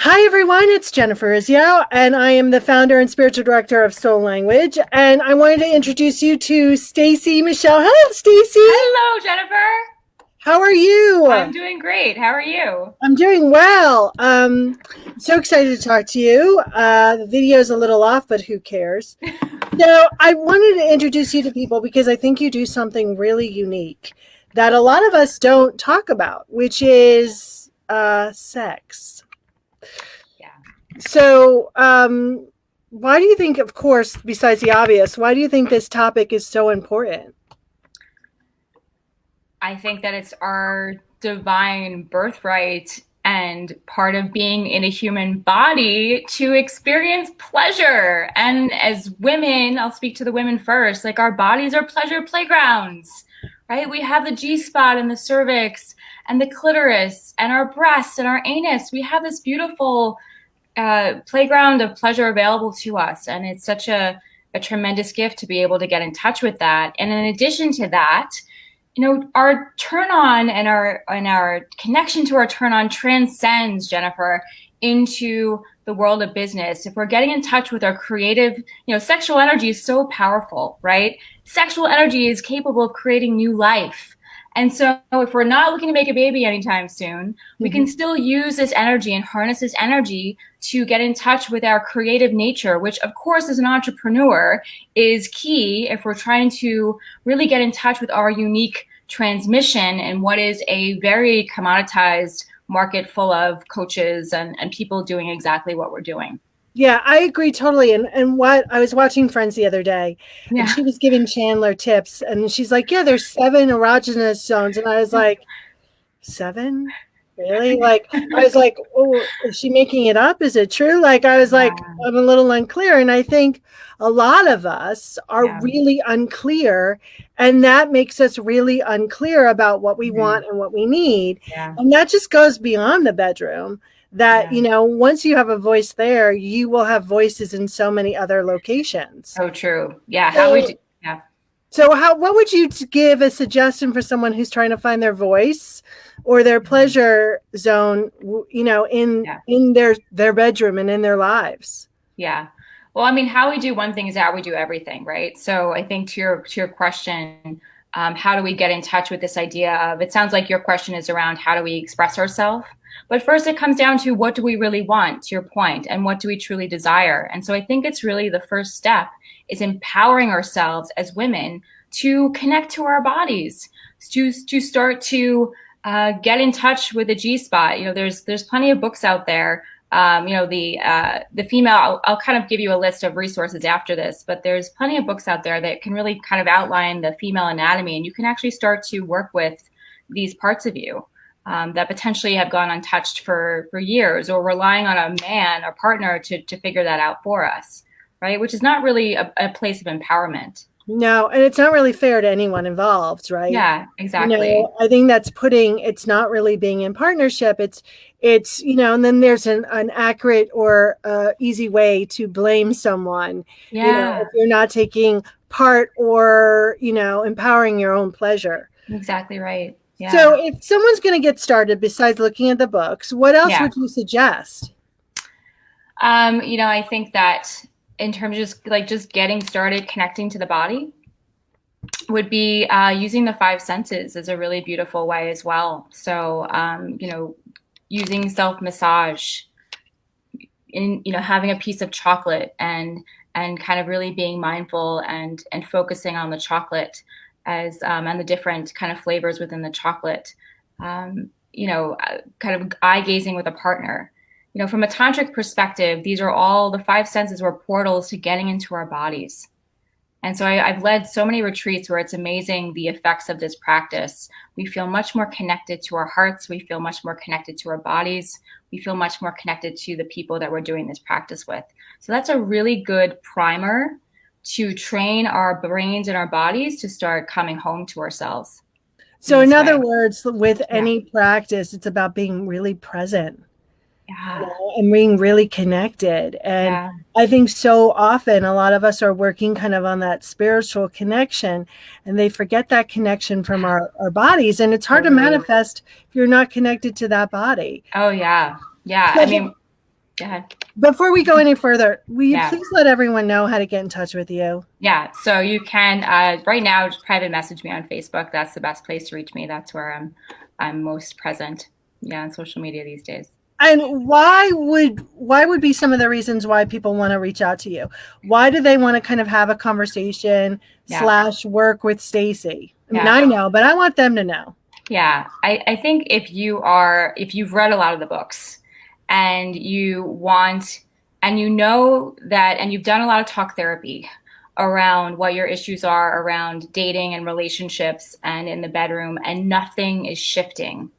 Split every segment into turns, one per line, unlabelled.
Hi, everyone. It's Jennifer Izio, and I am the founder and spiritual director of Soul Language. And I wanted to introduce you to Stacy Michelle. Hello, Stacy.
Hello, Jennifer.
How are you?
I'm doing great. How are you?
I'm doing well. So excited to talk to you. The video's a little off, but who cares? So I wanted to introduce you to people because I think you do something really unique that a lot of us don't talk about, which is sex.
Yeah.
So, why do you think, of course, besides the obvious, why do you think this topic is so important?
I think that it's our divine birthright and part of being in a human body to experience pleasure. And as women, I'll speak to the women first, like our bodies are pleasure playgrounds, right? We have the G spot and the cervix and the clitoris and our breasts and our anus. We have this beautiful playground of pleasure available to us. And it's such a tremendous gift to be able to get in touch with that. And in addition to that, our turn on and our connection to our turn on transcends, Jennifer, into the world of business. If we're getting in touch with our creative, sexual energy is so powerful, right? Sexual energy is capable of creating new life. And so if we're not looking to make a baby anytime soon, we can still use this energy and harness this energy to get in touch with our creative nature, which of course as an entrepreneur is key if we're trying to really get in touch with our unique transmission in what is a very commoditized market full of coaches and people doing exactly what we're doing.
Yeah, I agree totally. And what I was watching Friends the other day, and
Yeah.
she was giving Chandler tips, and she's like, "Yeah, there's 7 erogenous zones," and I was like, "7? Really?" Like, I was like, "Oh, is she making it up? Is it true?" Like, I was like,
Yeah.
I'm a little unclear, and I think a lot of us are
Yeah.
really unclear, and that makes us really unclear about what we
Mhm.
want and what we need,
Yeah.
and that just goes beyond the bedroom. That,
Yeah.
once you have a voice there, you will have voices in so many other locations.
So true. Yeah. How we do.
So,
Yeah.
so what would you give a suggestion for someone who's trying to find their voice or their
Mhm.
pleasure zone, in
Yeah.
their bedroom and in their lives?
Yeah. Well, I mean, how we do one thing is how we do everything, right? So I think to your question, how do we get in touch with this idea of? It sounds like your question is around how do we express ourselves. But first, it comes down to what do we really want, to your point, and what do we truly desire. And so I think it's really the first step is empowering ourselves as women to connect to our bodies, to start to get in touch with the G spot. There's plenty of books out there, the female. I'll kind of give you a list of resources after this, but there's plenty of books out there that can really kind of outline the female anatomy, and you can actually start to work with these parts of you that potentially have gone untouched for years, or relying on a man or partner to figure that out for us, right? Which is not really a place of empowerment.
No, and it's not really fair to anyone involved, right?
Yeah, exactly.
I think that's it's not really being in partnership. And then there's an accurate or easy way to blame someone,
Yeah,
if you're not taking part or, empowering your own pleasure.
exactly right.
So
Yeah.
if someone's going to get started, besides looking at the books, what else
Yeah.
would you suggest?
I think that in terms of just getting started connecting to the body would be using the five senses is a really beautiful way as well. So, using self massage, having a piece of chocolate and kind of really being mindful and focusing on the chocolate as and the different kind of flavors within the chocolate. Kind of eye gazing with a partner. From a tantric perspective, these are all the five senses were portals to getting into our bodies. And so I've led so many retreats where it's amazing the effects of this practice. We feel much more connected to our hearts. We feel much more connected to our bodies. We feel much more connected to the people that we're doing this practice with. So that's a really good primer to train our brains and our bodies to start coming home to ourselves in
So in
this
other
way.
words, with
Yeah.
any practice, it's about being really present,
Yeah.
and being really connected. And
Yeah.
I think so often a lot of us are working kind of on that spiritual connection, and they forget that connection from our bodies. And it's hard to
Totally.
manifest if you're not connected to that body.
Oh, yeah. Yeah. I
So,
mean, Go ahead.
Before we go any further, will you
Yeah.
please let everyone know how to get in touch with you?
Yeah. So you can right now just private message me on Facebook. That's the best place to reach me. That's where I'm most present. Yeah, on social media these days.
And why would be some of the reasons why people want to reach out to you? Why do they want to kind of have a conversation
Yeah.
/ work with Stacy? I mean,
Yeah.
I know, but I want them to know.
Yeah. I think if you've read a lot of the books and you want and you know that and you've done a lot of talk therapy around what your issues are around dating and relationships and in the bedroom and nothing is shifting,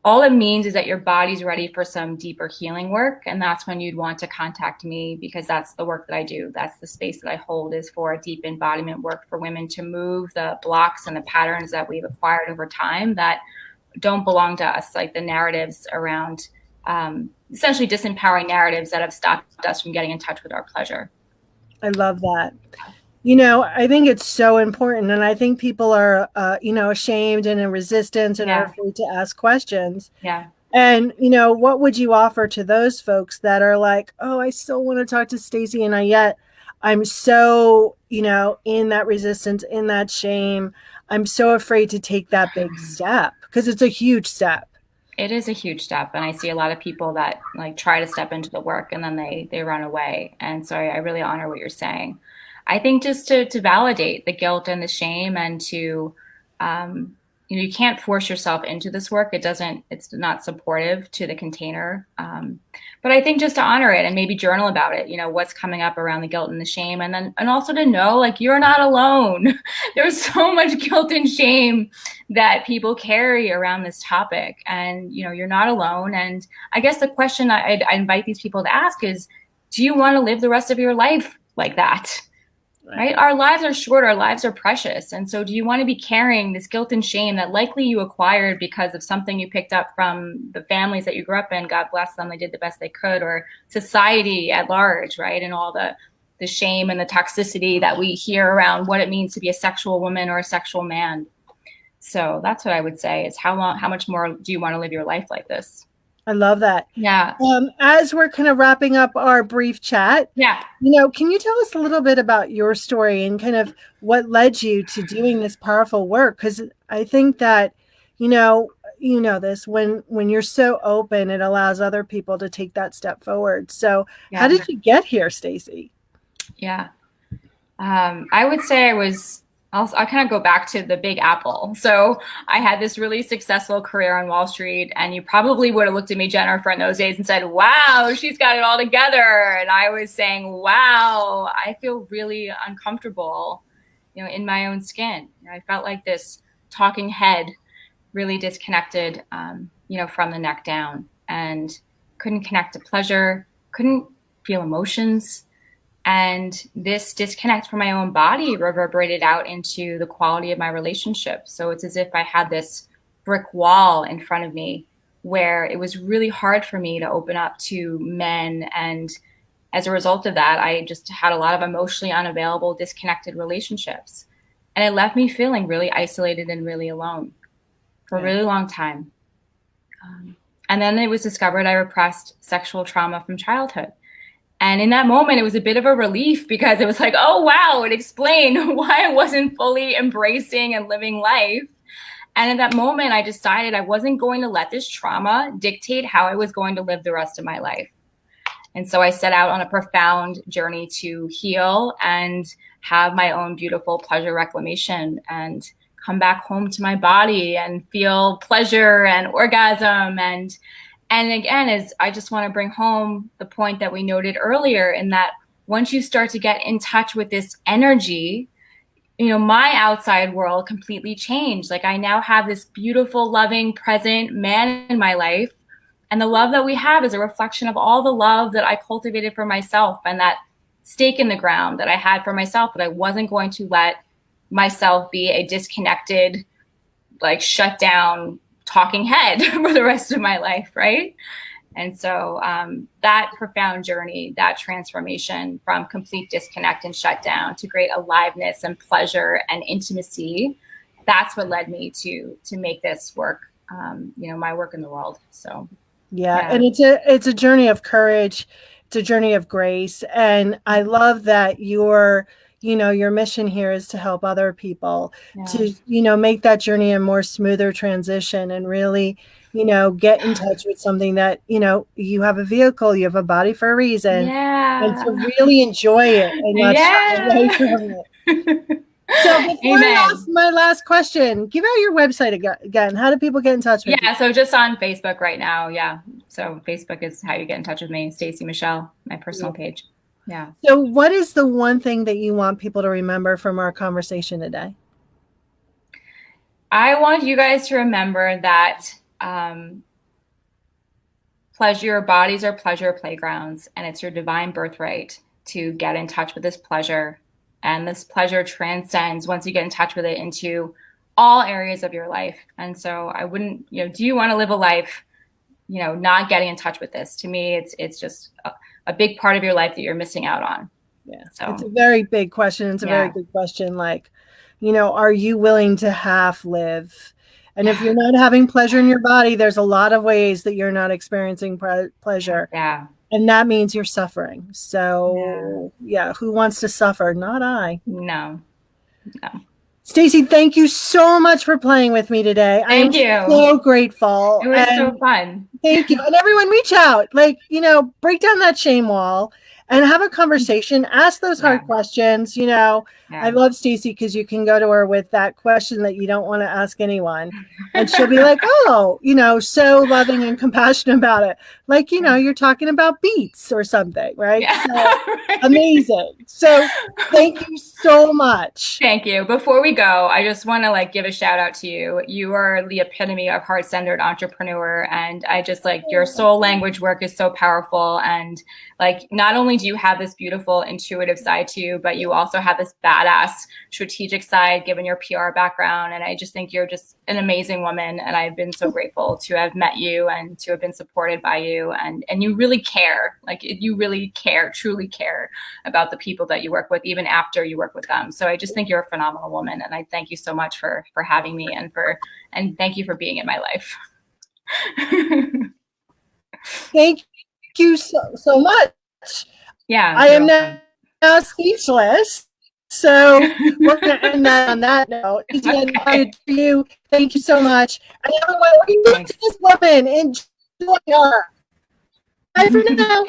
all it means is that your body's ready for some deeper healing work. And that's when you'd want to contact me, because that's the work that I do. That's the space that I hold, is for deep embodiment work for women to move the blocks and the patterns that we've acquired over time that don't belong to us, like the narratives around essentially disempowering narratives that have stopped us from getting in touch with our pleasure.
I love that. You know, I think it's so important, and I think people are, ashamed and in resistance and are
Yeah.
afraid to ask questions.
Yeah.
And what would you offer to those folks that are like, "Oh, I still want to talk to Stacy, and I'm so, in that resistance, in that shame. I'm so afraid to take that big step because it's a huge step."
It is a huge step, and I see a lot of people that like try to step into the work and then they run away. And so I really honor what you're saying. I think just to validate the guilt and the shame, and to you can't force yourself into this work. It's not supportive to the container. But I think just to honor it and maybe journal about it, what's coming up around the guilt and the shame, and also to know, like, you're not alone. There's so much guilt and shame that people carry around this topic, and you're not alone. And I guess the question I invite these people to ask is, do you want to live the rest of your life like that? Right? Our lives are short, our lives are precious. And so do you want to be carrying this guilt and shame that likely you acquired because of something you picked up from the families that you grew up in? God bless them, they did the best they could, or society at large, right? And all the shame and the toxicity that we hear around what it means to be a sexual woman or a sexual man. So that's what I would say, is how much more do you want to live your life like this?
I love that.
Yeah.
As we're kind of wrapping up our brief chat,
Yeah.
Can you tell us a little bit about your story and kind of what led you to doing this powerful work? Because I think that, this, when you're so open, it allows other people to take that step forward. So how did you get here, Stacy?
Yeah. I would say I'll kind of go back to the Big Apple. So I had this really successful career on Wall Street, and you probably would have looked at me, Jennifer, in those days and said, wow, she's got it all together. And I was saying, wow, I feel really uncomfortable, in my own skin. I felt like this talking head, really disconnected, from the neck down, and couldn't connect to pleasure, couldn't feel emotions. And this disconnect from my own body reverberated out into the quality of my relationship. So it's as if I had this brick wall in front of me where it was really hard for me to open up to men. And as a result of that, I just had a lot of emotionally unavailable, disconnected relationships. And it left me feeling really isolated and really alone for a really long time. And then it was discovered I repressed sexual trauma from childhood. And in that moment, it was a bit of a relief, because it was like, oh, wow, it explained why I wasn't fully embracing and living life. And at that moment, I decided I wasn't going to let this trauma dictate how I was going to live the rest of my life. And so I set out on a profound journey to heal and have my own beautiful pleasure reclamation, and come back home to my body and feel pleasure and orgasm. And again, is I just want to bring home the point that we noted earlier, in that once you start to get in touch with this energy, my outside world completely changed. Like, I now have this beautiful, loving, present man in my life. And the love that we have is a reflection of all the love that I cultivated for myself, and that stake in the ground that I had for myself, that I wasn't going to let myself be a disconnected, like, shut down talking head for the rest of my life, right? And so that profound journey, that transformation from complete disconnect and shutdown to great aliveness and pleasure and intimacy, that's what led me to make this work, my work in the world. So
Yeah,
Yeah.
and it's a journey of courage. It's a journey of grace, and I love that your mission here is to help other people
Yeah.
to make that journey a more smoother transition and really get in touch with something that you have a vehicle, you have a body for a reason, and
Yeah.
to really enjoy it and not shy away
Yeah.
from it. So before I ask
Amen.
my last question, give out your website again. How do people get in touch with you?
Yeah, so just on Facebook right now. Yeah. So Facebook is how you get in touch with me, Stacy Michelle, my personal page. Yeah.
So, what is the one thing that you want people to remember from our conversation today?
I want you guys to remember that your bodies are pleasure playgrounds, and it's your divine birthright to get in touch with this pleasure. And this pleasure transcends, once you get in touch with it, into all areas of your life. And so I wouldn't, do you want to live a life, not getting in touch with this? To me, it's just a big part of your life that you're missing out on.
Yeah,
So
it's a very big question. It's a very
yeah.
good question. Like, are you willing to half live? And if
Yeah.
you're not having pleasure in your body, there's a lot of ways that you're not experiencing pleasure.
Yeah.
And that means you're suffering. So, yeah, who wants to suffer? Not I.
No.
Stacy, thank you so much for playing with me today. I am
Thank you.
so grateful.
It was so
And
fun.
thank you. And everyone reach out, break down that shame wall and have a conversation. Ask those hard questions. I love Stacy because you can go to her with that question that you don't want to ask anyone. And she'll be like, oh, so loving and compassionate about it. Like, you're talking about beets or something, right?
Yeah.
So, amazing. So thank you so much.
Thank you. Before we go, I just want to give a shout out to you. You are the epitome of heart-centered entrepreneur. And I just your soul language work is so powerful. And not only do you have this beautiful intuitive side to you, but you also have this badass strategic side given your PR background. And I just think you're just an amazing woman. And I've been so grateful to have met you and to have been supported by you. And you really care, you really care, truly care about the people that you work with, even after you work with them. So I just think you're a phenomenal woman. And I thank you so much for having me and thank you for being in my life.
Thank you so much.
Yeah.
I am now speechless. So we're going to end that on that note. Okay. Thank you so much. And everyone, this woman, enjoy her. Bye for now.